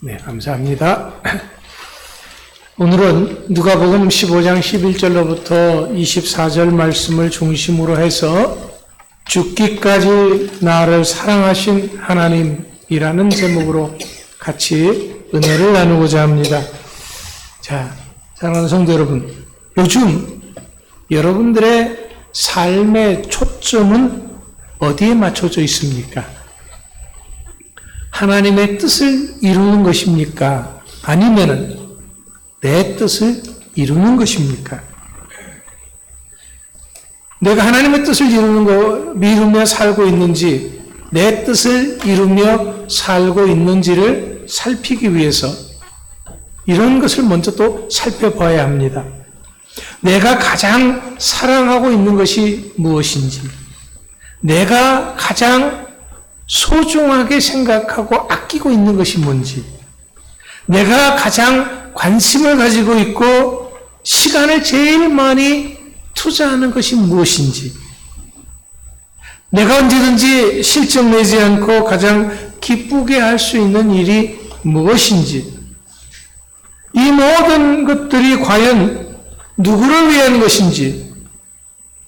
네, 감사합니다. 오늘은 누가복음 15장 11절로부터 24절 말씀을 중심으로 해서 죽기까지 나를 사랑하신 하나님이라는 제목으로 같이 은혜를 나누고자 합니다. 자, 사랑하는 성도 여러분, 요즘 여러분들의 삶의 초점은 어디에 맞춰져 있습니까? 하나님의 뜻을 이루는 것입니까? 아니면은 내 뜻을 이루는 것입니까? 내가 하나님의 뜻을 이루며 살고 있는지, 내 뜻을 이루며 살고 있는지를 살피기 위해서 이런 것을 먼저 또 살펴봐야 합니다. 내가 가장 사랑하고 있는 것이 무엇인지, 내가 가장 소중하게 생각하고 아끼고 있는 것이 뭔지, 내가 가장 관심을 가지고 있고 시간을 제일 많이 투자하는 것이 무엇인지, 내가 언제든지 실적 내지 않고 가장 기쁘게 할 수 있는 일이 무엇인지, 이 모든 것들이 과연 누구를 위한 것인지,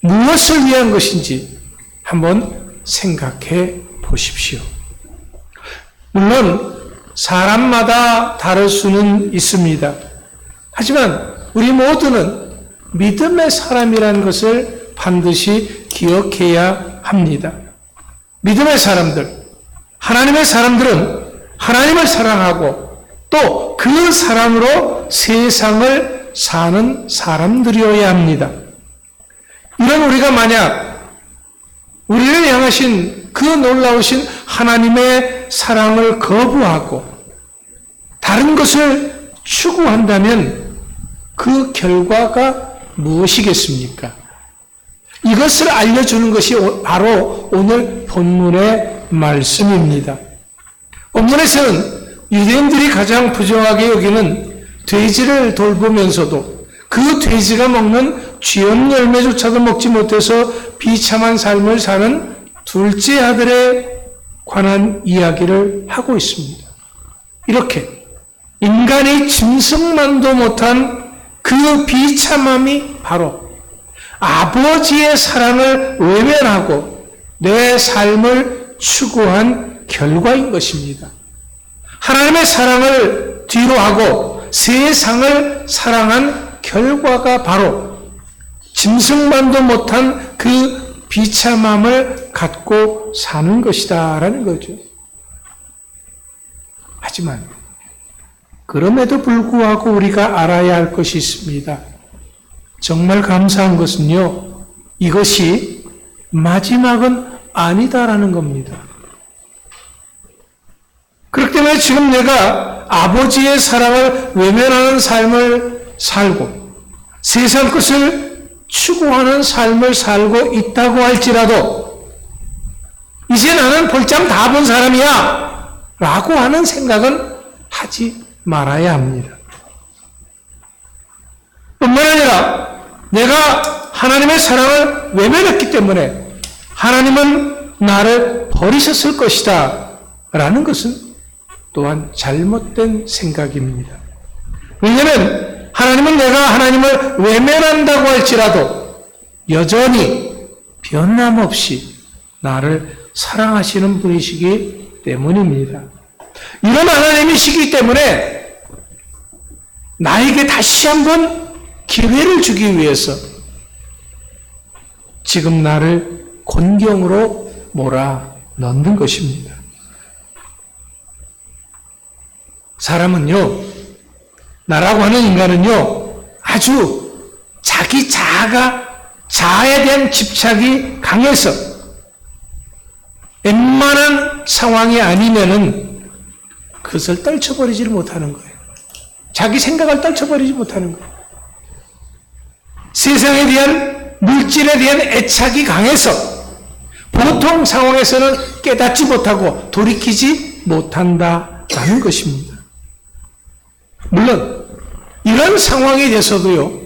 무엇을 위한 것인지 한번 생각해 보십시오. 물론 사람마다 다를 수는 있습니다. 하지만 우리 모두는 믿음의 사람이라는 것을 반드시 기억해야 합니다. 믿음의 사람들, 하나님의 사람들은 하나님을 사랑하고 또 그 사랑으로 세상을 사는 사람들이어야 합니다. 이런 우리가 만약 우리를 향하신 그 놀라우신 하나님의 사랑을 거부하고 다른 것을 추구한다면 그 결과가 무엇이겠습니까? 이것을 알려주는 것이 바로 오늘 본문의 말씀입니다. 본문에서는 유대인들이 가장 부정하게 여기는 돼지를 돌보면서도 그 돼지가 먹는 쥐염 열매조차도 먹지 못해서 비참한 삶을 사는 둘째 아들에 관한 이야기를 하고 있습니다. 이렇게 인간이 짐승만도 못한 그 비참함이 바로 아버지의 사랑을 외면하고 내 삶을 추구한 결과인 것입니다. 하나님의 사랑을 뒤로 하고 세상을 사랑한 결과가 바로 짐승만도 못한 그 비참함을 갖고 사는 것이다라는 거죠. 하지만 그럼에도 불구하고 우리가 알아야 할 것이 있습니다. 정말 감사한 것은요, 이것이 마지막은 아니다라는 겁니다. 그렇기 때문에 지금 내가 아버지의 사랑을 외면하는 삶을 살고 세상 것을 추구하는 삶을 살고 있다고 할지라도 이제 나는 볼장 다 본 사람이야 라고 하는 생각은 하지 말아야 합니다. 뿐만 아니라 내가 하나님의 사랑을 외면했기 때문에 하나님은 나를 버리셨을 것이다 라는 것은 또한 잘못된 생각입니다. 왜냐하면 하나님은 내가 하나님을 외면한다고 할지라도 여전히 변함없이 나를 사랑하시는 분이시기 때문입니다. 이런 하나님이시기 때문에 나에게 다시 한번 기회를 주기 위해서 지금 나를 곤경으로 몰아넣는 것입니다. 사람은요, 나라고 하는 인간은요, 아주 자기 자아에 대한 집착이 강해서 웬만한 상황이 아니면은 그것을 떨쳐버리지를 못하는 거예요. 자기 생각을 떨쳐버리지 못하는 거예요. 세상에 대한, 물질에 대한 애착이 강해서 보통 상황에서는 깨닫지 못하고 돌이키지 못한다라는 것입니다. 물론 이런 상황에 대해서도요,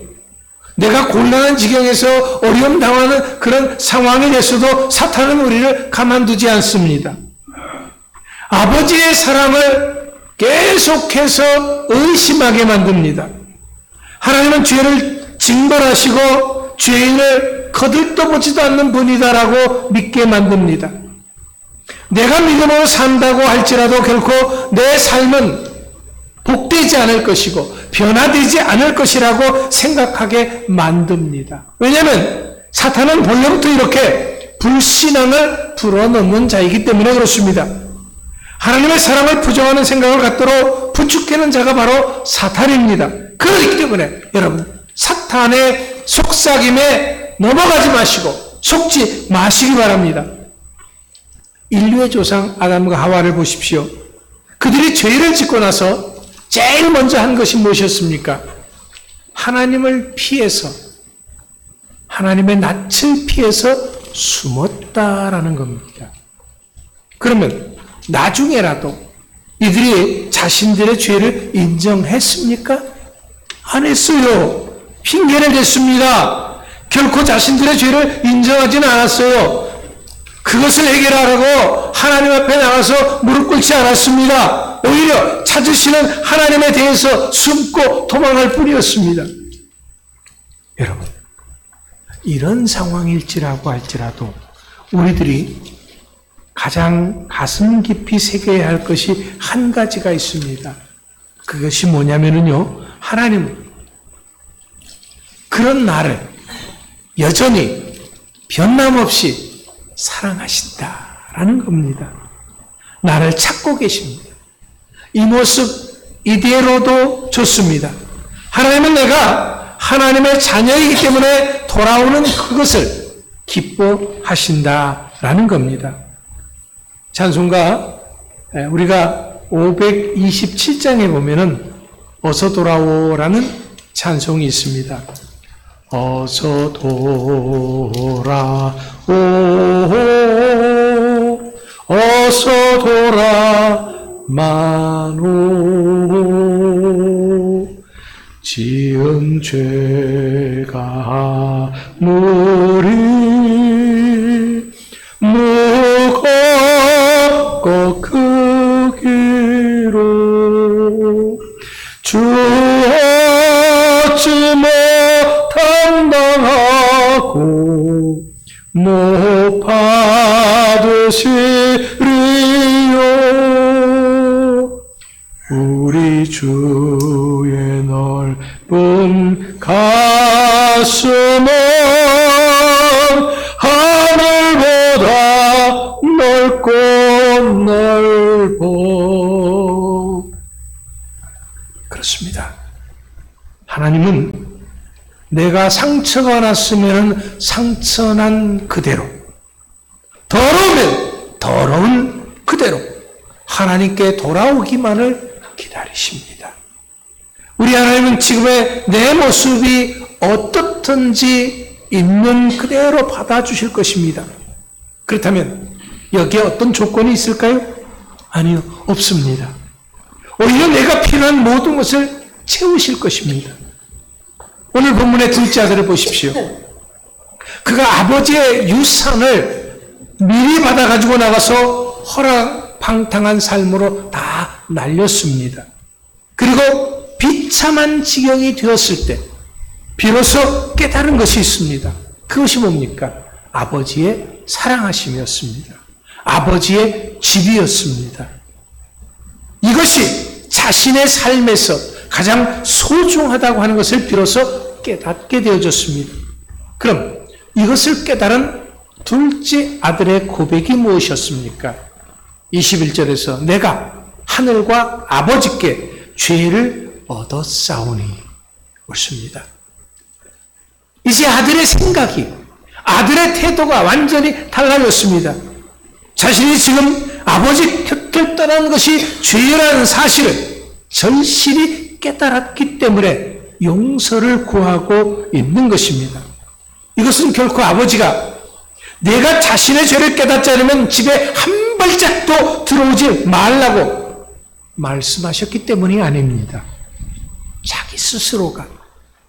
내가 곤란한 지경에서 어려움 당하는 그런 상황에 대해서도 사탄은 우리를 가만두지 않습니다. 아버지의 사랑을 계속해서 의심하게 만듭니다. 하나님은 죄를 징벌하시고 죄인을 거들떠보지도 않는 분이다라고 믿게 만듭니다. 내가 믿음으로 산다고 할지라도 결코 내 삶은 복되지 않을 것이고 변화되지 않을 것이라고 생각하게 만듭니다. 왜냐하면 사탄은 본래부터 이렇게 불신앙을 불어넣는 자이기 때문에 그렇습니다. 하나님의 사랑을 부정하는 생각을 갖도록 부추기는 자가 바로 사탄입니다. 그렇기 때문에 여러분 사탄의 속삭임에 넘어가지 마시고 속지 마시기 바랍니다. 인류의 조상 아담과 하와를 보십시오. 그들이 죄를 짓고 나서 제일 먼저 한 것이 무엇이었습니까? 하나님을 피해서 하나님의 낯을 피해서 숨었다라는 겁니다. 그러면 나중에라도 이들이 자신들의 죄를 인정했습니까? 안 했어요. 핑계를 댔습니다. 결코 자신들의 죄를 인정하지는 않았어요. 그것을 해결하라고 하나님 앞에 나가서 무릎 꿇지 않았습니다. 오히려 찾으시는 하나님에 대해서 숨고 도망할 뿐이었습니다. 여러분, 이런 상황일지라고 할지라도 우리들이 가장 가슴 깊이 새겨야 할 것이 한 가지가 있습니다. 그것이 뭐냐면요, 하나님은 그런 나를 여전히 변함없이 사랑하신다라는 겁니다. 나를 찾고 계십니다. 이 모습 이대로도 좋습니다. 하나님은 내가 하나님의 자녀이기 때문에 돌아오는 그것을 기뻐하신다라는 겁니다. 찬송가 우리가 527장에 보면은 어서 돌아오라는 찬송이 있습니다. 어서 돌아오 어서 돌아마노 지은 죄가 무리 무겁고 크기로 주 얻지 못한당하고 못 받으시리요. 우리 주의 넓은 가슴은 하늘보다 넓고 넓어. 그렇습니다. 하나님은 내가 상처가 났으면 상처난 그대로, 더러우면 더러운 그대로 하나님께 돌아오기만을 기다리십니다. 우리 하나님은 지금의 내 모습이 어떻든지 있는 그대로 받아주실 것입니다. 그렇다면 여기에 어떤 조건이 있을까요? 아니요, 없습니다. 오히려 내가 필요한 모든 것을 채우실 것입니다. 오늘 본문의 둘째 아들을 보십시오. 그가 아버지의 유산을 미리 받아가지고 나가서 허락방탕한 삶으로 다 날렸습니다. 그리고 비참한 지경이 되었을 때 비로소 깨달은 것이 있습니다. 그것이 뭡니까? 아버지의 사랑하심이었습니다. 아버지의 집이었습니다. 이것이 자신의 삶에서 가장 소중하다고 하는 것을 비로소 깨닫게 되어졌습니다. 그럼 이것을 깨달은 둘째 아들의 고백이 무엇이었습니까? 21절에서 내가 하늘과 아버지께 죄를 얻었사오니 옳습니다. 이제 아들의 생각이, 아들의 태도가 완전히 달라졌습니다. 자신이 지금 아버지 곁을 떠난 것이 죄라는 사실을 절실히 깨달았기 때문에 용서를 구하고 있는 것입니다. 이것은 결코 아버지가 내가 자신의 죄를 깨닫지 않으면 집에 한 발짝도 들어오지 말라고 말씀하셨기 때문이 아닙니다. 자기 스스로가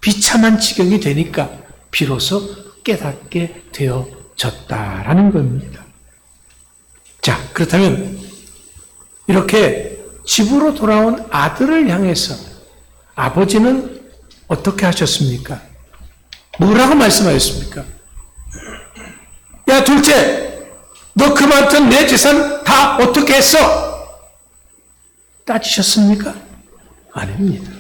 비참한 지경이 되니까 비로소 깨닫게 되어졌다라는 겁니다. 자, 그렇다면 이렇게 집으로 돌아온 아들을 향해서 아버지는 어떻게 하셨습니까? 뭐라고 말씀하셨습니까? 야, 둘째, 너 그만둔 내 재산 다 어떻게 했어? 따지셨습니까? 아닙니다.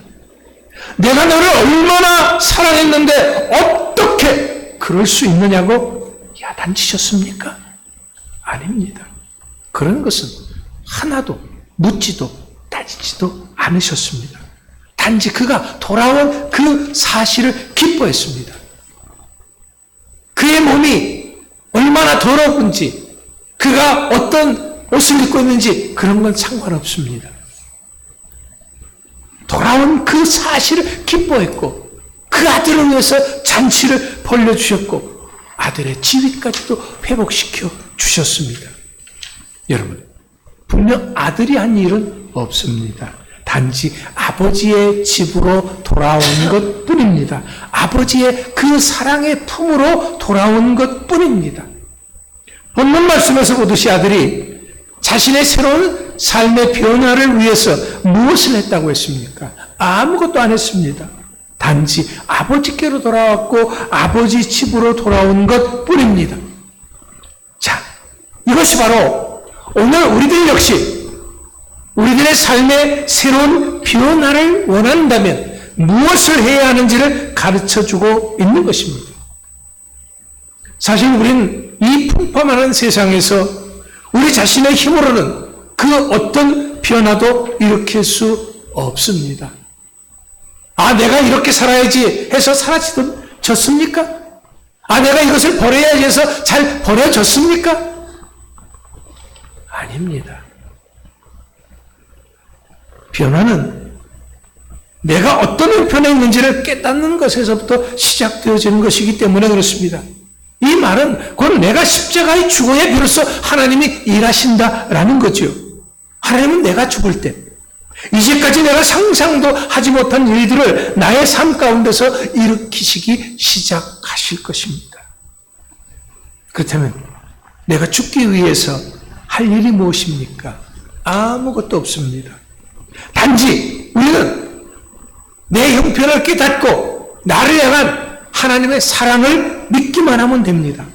내가 너를 얼마나 사랑했는데 어떻게 그럴 수 있느냐고 야단치셨습니까? 아닙니다. 그런 것은 하나도 묻지도 따지지도 않으셨습니다. 단지 그가 돌아온 그 사실을 기뻐했습니다. 그의 몸이 얼마나 더러운지, 그가 어떤 옷을 입고 있는지 그런 건 상관없습니다. 돌아온 그 사실을 기뻐했고 그 아들을 위해서 잔치를 벌려주셨고 아들의 지위까지도 회복시켜 주셨습니다. 여러분, 분명 아들이 한 일은 없습니다. 단지 아버지의 집으로 돌아온 것뿐입니다. 아버지의 그 사랑의 품으로 돌아온 것뿐입니다. 본문 말씀에서 보듯이 아들이 자신의 새로운 삶의 변화를 위해서 무엇을 했다고 했습니까? 아무것도 안 했습니다. 단지 아버지께로 돌아왔고 아버지 집으로 돌아온 것뿐입니다. 자, 이것이 바로 오늘 우리들 역시 우리들의 삶의 새로운 변화를 원한다면 무엇을 해야 하는지를 가르쳐주고 있는 것입니다. 사실 우리는 이 풍파만한 세상에서 우리 자신의 힘으로는 그 어떤 변화도 일으킬 수 없습니다. 아, 내가 이렇게 살아야지 해서 사라졌습니까? 아, 내가 이것을 버려야지 해서 잘 버려졌습니까? 아닙니다. 변화는 내가 어떤 형편에 있는지를 깨닫는 것에서부터 시작되어지는 것이기 때문에 그렇습니다. 이 말은 곧 내가 십자가에 죽어야 비로소 하나님이 일하신다라는 거죠. 하나님은 내가 죽을 때 이제까지 내가 상상도 하지 못한 일들을 나의 삶 가운데서 일으키시기 시작하실 것입니다. 그렇다면 내가 죽기 위해서 할 일이 무엇입니까? 아무것도 없습니다. 단지 우리는 내 형편을 깨닫고 나를 향한 하나님의 사랑을 믿기만 하면 됩니다.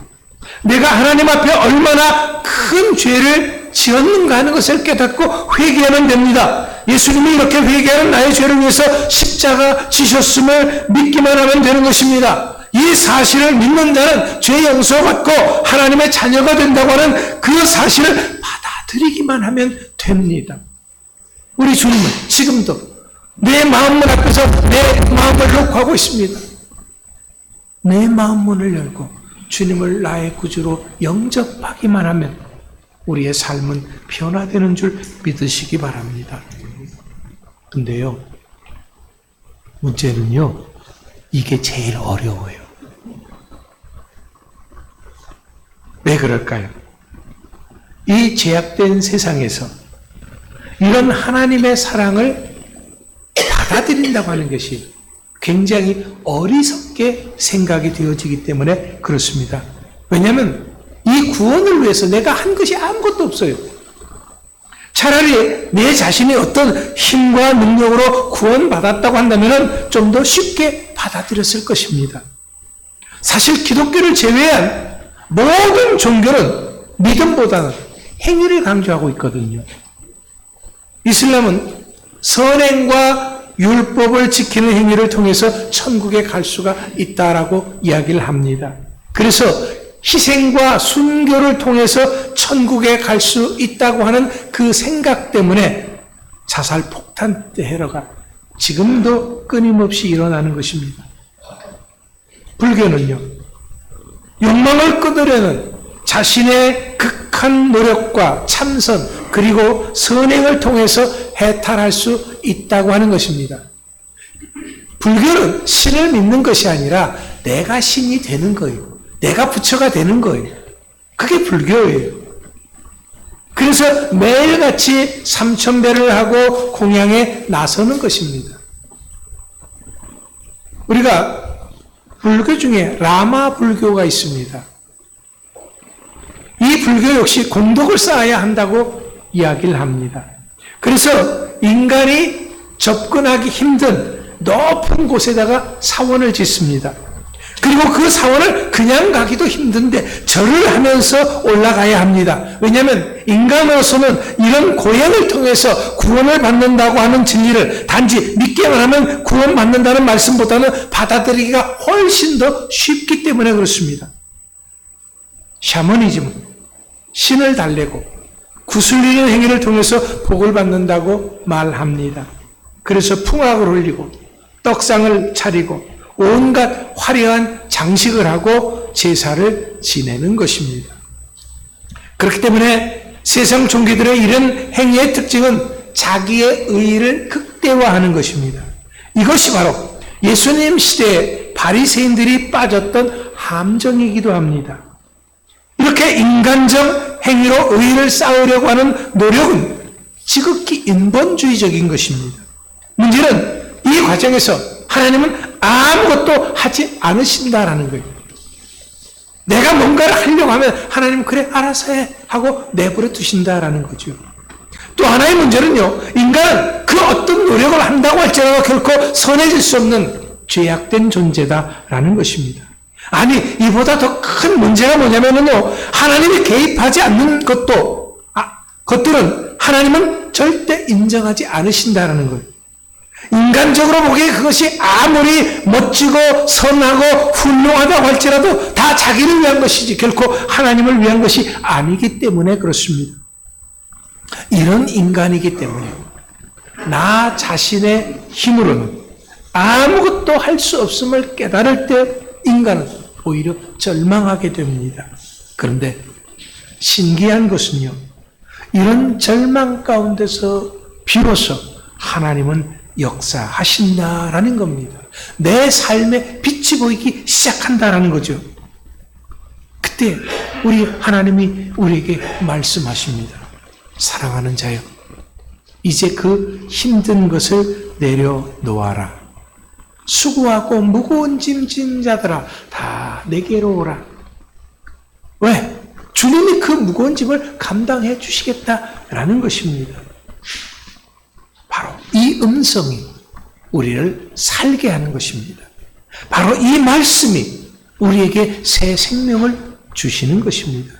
내가 하나님 앞에 얼마나 큰 죄를 지었는가 하는 것을 깨닫고 회개하면 됩니다. 예수님이 이렇게 회개하는 나의 죄를 위해서 십자가 지셨음을 믿기만 하면 되는 것입니다. 이 사실을 믿는 자는 죄 용서받고 하나님의 자녀가 된다고 하는 그 사실을 받아들이기만 하면 됩니다. 우리 주님은 지금도 내 마음문 앞에서 내 마음을 놓고 하고 있습니다. 내 마음문을 열고 주님을 나의 구주로 영접하기만 하면 우리의 삶은 변화되는 줄 믿으시기 바랍니다. 근데요, 문제는요, 이게 제일 어려워요. 왜 그럴까요? 이 제약된 세상에서 이런 하나님의 사랑을 받아들인다고 하는 것이 굉장히 어리석게 생각이 되어지기 때문에 그렇습니다. 왜냐하면 이 구원을 위해서 내가 한 것이 아무것도 없어요. 차라리 내 자신의 어떤 힘과 능력으로 구원받았다고 한다면 좀 더 쉽게 받아들였을 것입니다. 사실 기독교를 제외한 모든 종교는 믿음보다는 행위를 강조하고 있거든요. 이슬람은 선행과 율법을 지키는 행위를 통해서 천국에 갈 수가 있다라고 이야기를 합니다. 그래서 희생과 순교를 통해서 천국에 갈 수 있다고 하는 그 생각 때문에 자살 폭탄 테러가 지금도 끊임없이 일어나는 것입니다. 불교는요, 욕망을 끊으려는 자신의 극한 노력과 참선 그리고 선행을 통해서 해탈할 수 있다고 하는 것입니다. 불교는 신을 믿는 것이 아니라 내가 신이 되는 거예요. 내가 부처가 되는 거예요. 그게 불교예요. 그래서 매일같이 삼천배를 하고 공양에 나서는 것입니다. 우리가 불교 중에 라마 불교가 있습니다. 이 불교 역시 공덕을 쌓아야 한다고 이야기를 합니다. 그래서 인간이 접근하기 힘든 높은 곳에다가 사원을 짓습니다. 그리고 그 사원을 그냥 가기도 힘든데 절을 하면서 올라가야 합니다. 왜냐하면 인간으로서는 이런 고행을 통해서 구원을 받는다고 하는 진리를 단지 믿기만 하면 구원받는다는 말씀보다는 받아들이기가 훨씬 더 쉽기 때문에 그렇습니다. 샤머니즘은 신을 달래고 구슬리는 행위를 통해서 복을 받는다고 말합니다. 그래서 풍악을 올리고 떡상을 차리고 온갖 화려한 장식을 하고 제사를 지내는 것입니다. 그렇기 때문에 세상 종교들의 이런 행위의 특징은 자기의 의의를 극대화하는 것입니다. 이것이 바로 예수님 시대에 바리새인들이 빠졌던 함정이기도 합니다. 이렇게 인간적 행위로 의의를 쌓으려고 하는 노력은 지극히 인본주의적인 것입니다. 문제는 이 과정에서 하나님은 아무것도 하지 않으신다라는 거예요. 내가 뭔가를 하려고 하면 하나님은 그래 알아서 해 하고 내버려 두신다라는 거죠. 또 하나의 문제는요, 인간은 그 어떤 노력을 한다고 할지라도 결코 선해질 수 없는 죄악된 존재다라는 것입니다. 아니, 이보다 더 큰 문제가 뭐냐면요, 하나님이 개입하지 않는 것들은 하나님은 절대 인정하지 않으신다라는 거예요. 인간적으로 보기에 그것이 아무리 멋지고 선하고 훌륭하다고 할지라도 다 자기를 위한 것이지 결코 하나님을 위한 것이 아니기 때문에 그렇습니다. 이런 인간이기 때문에 나 자신의 힘으로는 아무것도 할 수 없음을 깨달을 때 인간은 오히려 절망하게 됩니다. 그런데 신기한 것은요, 이런 절망 가운데서 비로소 하나님은 역사하신다라는 겁니다. 내 삶에 빛이 보이기 시작한다라는 거죠. 그때 우리 하나님이 우리에게 말씀하십니다. 사랑하는 자여, 이제 그 힘든 것을 내려놓아라. 수고하고 무거운 짐 진 자들아 다 내게로 오라. 왜? 주님이 그 무거운 짐을 감당해 주시겠다라는 것입니다. 바로 이 음성이 우리를 살게 하는 것입니다. 바로 이 말씀이 우리에게 새 생명을 주시는 것입니다.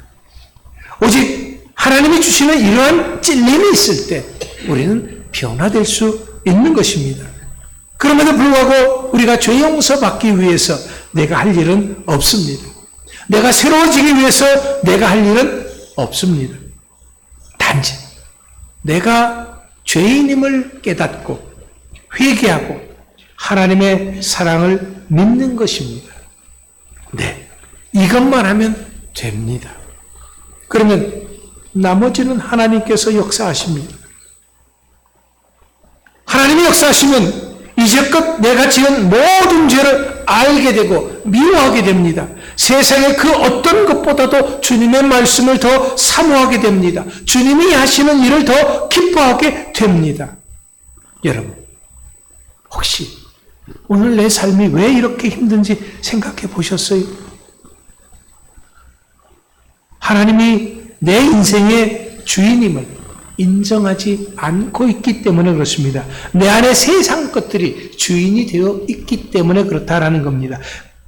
오직 하나님이 주시는 이러한 찔림이 있을 때 우리는 변화될 수 있는 것입니다. 그럼에도 불구하고 우리가 죄 용서받기 위해서 내가 할 일은 없습니다. 내가 새로워지기 위해서 내가 할 일은 없습니다. 단지 내가 죄인임을 깨닫고 회개하고 하나님의 사랑을 믿는 것입니다. 네, 이것만 하면 됩니다. 그러면 나머지는 하나님께서 역사하십니다. 하나님이 역사하시면 이제껏 내가 지은 모든 죄를 알게 되고 미워하게 됩니다. 세상의 그 어떤 것보다도 주님의 말씀을 더 사모하게 됩니다. 주님이 하시는 일을 더 기뻐하게 됩니다. 여러분, 혹시 오늘 내 삶이 왜 이렇게 힘든지 생각해 보셨어요? 하나님이 내 인생의 주인임을 인정하지 않고 있기 때문에 그렇습니다. 내 안에 세상 것들이 주인이 되어 있기 때문에 그렇다라는 겁니다.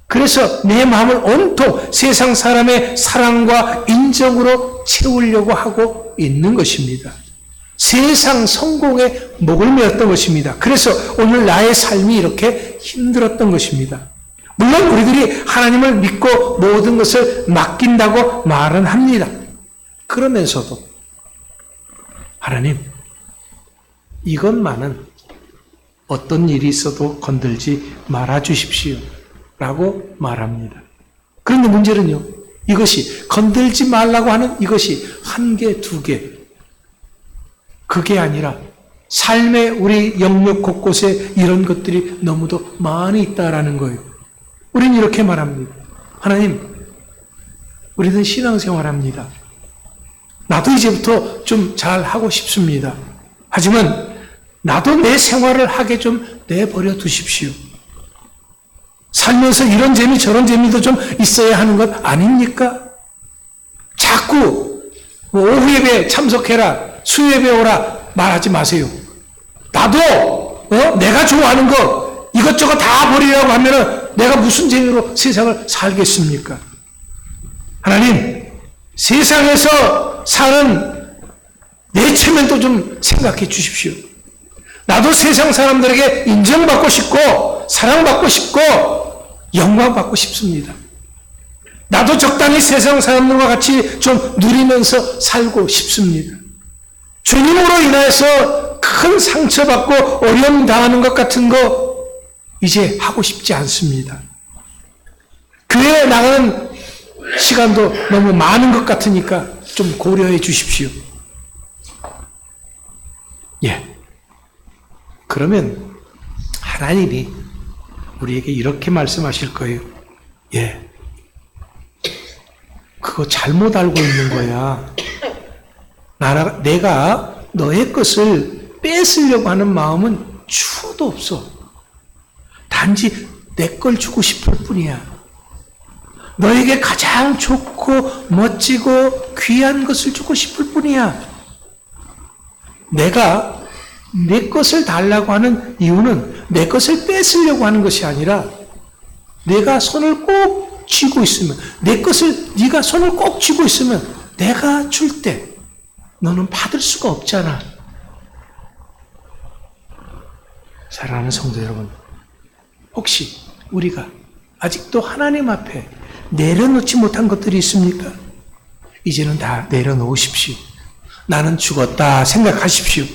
그래서 내 마음을 온통 세상 사람의 사랑과 인정으로 채우려고 하고 있는 것입니다. 세상 성공에 목을 메었던 것입니다. 그래서 오늘 나의 삶이 이렇게 힘들었던 것입니다. 물론 우리들이 하나님을 믿고 모든 것을 맡긴다고 말은 합니다. 그러면서도 하나님, 이것만은 어떤 일이 있어도 건들지 말아 주십시오 라고 말합니다. 그런데 문제는요, 이것이 건들지 말라고 하는 이것이 한 개, 두 개, 그게 아니라 삶의 우리 영역 곳곳에 이런 것들이 너무도 많이 있다라는 거예요. 우리는 이렇게 말합니다. 하나님, 우리는 신앙생활합니다. 나도 이제부터 좀 잘하고 싶습니다. 하지만 나도 내 생활을 하게 좀 내버려 두십시오. 살면서 이런 재미 저런 재미도 좀 있어야 하는 것 아닙니까? 자꾸 오후 예배 참석해라, 수요 예배 오라, 말하지 마세요. 나도 내가 좋아하는 거 이것저것 다 버리라고 하면은 내가 무슨 재미로 세상을 살겠습니까? 하나님, 세상에서 사는 내 체면도 좀 생각해 주십시오. 나도 세상 사람들에게 인정받고 싶고 사랑받고 싶고 영광받고 싶습니다. 나도 적당히 세상 사람들과 같이 좀 누리면서 살고 싶습니다. 주님으로 인하여서 큰 상처받고 어려움 당하는 것 같은 거 이제 하고 싶지 않습니다. 교회에 나가는 시간도 너무 많은 것 같으니까 좀 고려해 주십시오. 예. 그러면 하나님이 우리에게 이렇게 말씀하실 거예요. 예. 그거 잘못 알고 있는 거야. 내가 너의 것을 뺏으려고 하는 마음은 추호도 없어. 단지 내 걸 주고 싶을 뿐이야. 너에게 가장 좋고 멋지고 귀한 것을 주고 싶을 뿐이야. 내가 내 것을 달라고 하는 이유는 내 것을 뺏으려고 하는 것이 아니라 내가 손을 꼭 쥐고 있으면, 내 것을 네가 손을 꼭 쥐고 있으면 내가 줄 때 너는 받을 수가 없잖아. 사랑하는 성도 여러분, 혹시 우리가 아직도 하나님 앞에 내려놓지 못한 것들이 있습니까? 이제는 다 내려놓으십시오. 나는 죽었다 생각하십시오.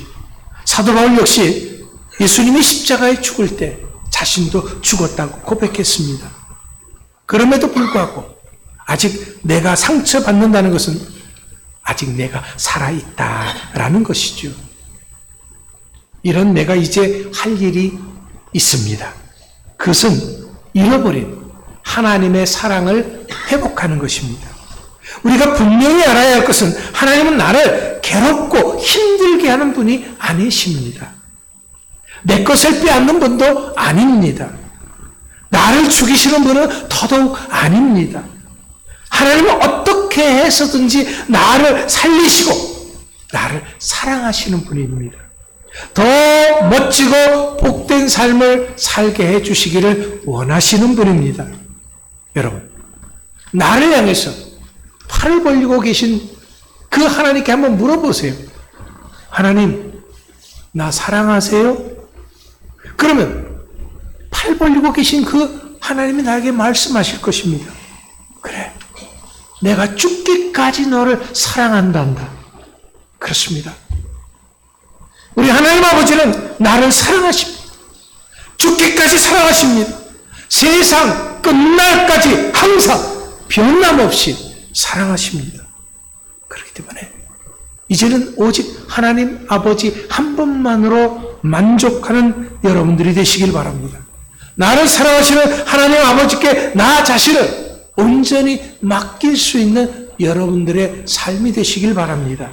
사도 바울 역시 예수님이 십자가에 죽을 때 자신도 죽었다고 고백했습니다. 그럼에도 불구하고 아직 내가 상처받는다는 것은 아직 내가 살아있다라는 것이죠. 이런 내가 이제 할 일이 있습니다. 그것은 잃어버린 하나님의 사랑을 회복하는 것입니다. 우리가 분명히 알아야 할 것은 하나님은 나를 괴롭고 힘들게 하는 분이 아니십니다. 내 것을 빼앗는 분도 아닙니다. 나를 죽이시는 분은 더더욱 아닙니다. 하나님은 어떻게 해서든지 나를 살리시고 나를 사랑하시는 분입니다. 더 멋지고 복된 삶을 살게 해주시기를 원하시는 분입니다. 여러분, 나를 향해서 팔을 벌리고 계신 그 하나님께 한번 물어보세요. 하나님, 나 사랑하세요? 그러면 팔 벌리고 계신 그 하나님이 나에게 말씀하실 것입니다. 그래, 내가 죽기까지 너를 사랑한단다. 그렇습니다. 우리 하나님 아버지는 나를 사랑하십니다. 죽기까지 사랑하십니다. 세상 끝날까지 항상 변함없이 사랑하십니다. 그렇기 때문에 이제는 오직 하나님 아버지 한 분만으로 만족하는 여러분들이 되시길 바랍니다. 나를 사랑하시는 하나님 아버지께 나 자신을 온전히 맡길 수 있는 여러분들의 삶이 되시길 바랍니다.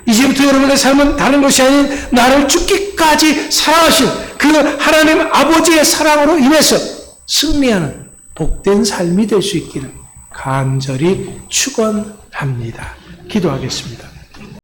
이제부터 여러분의 삶은 다른 것이 아닌 나를 죽기까지 사랑하신 그 하나님 아버지의 사랑으로 인해서 승리하는 복된 삶이 될 수 있기를 간절히 축원합니다. 기도하겠습니다.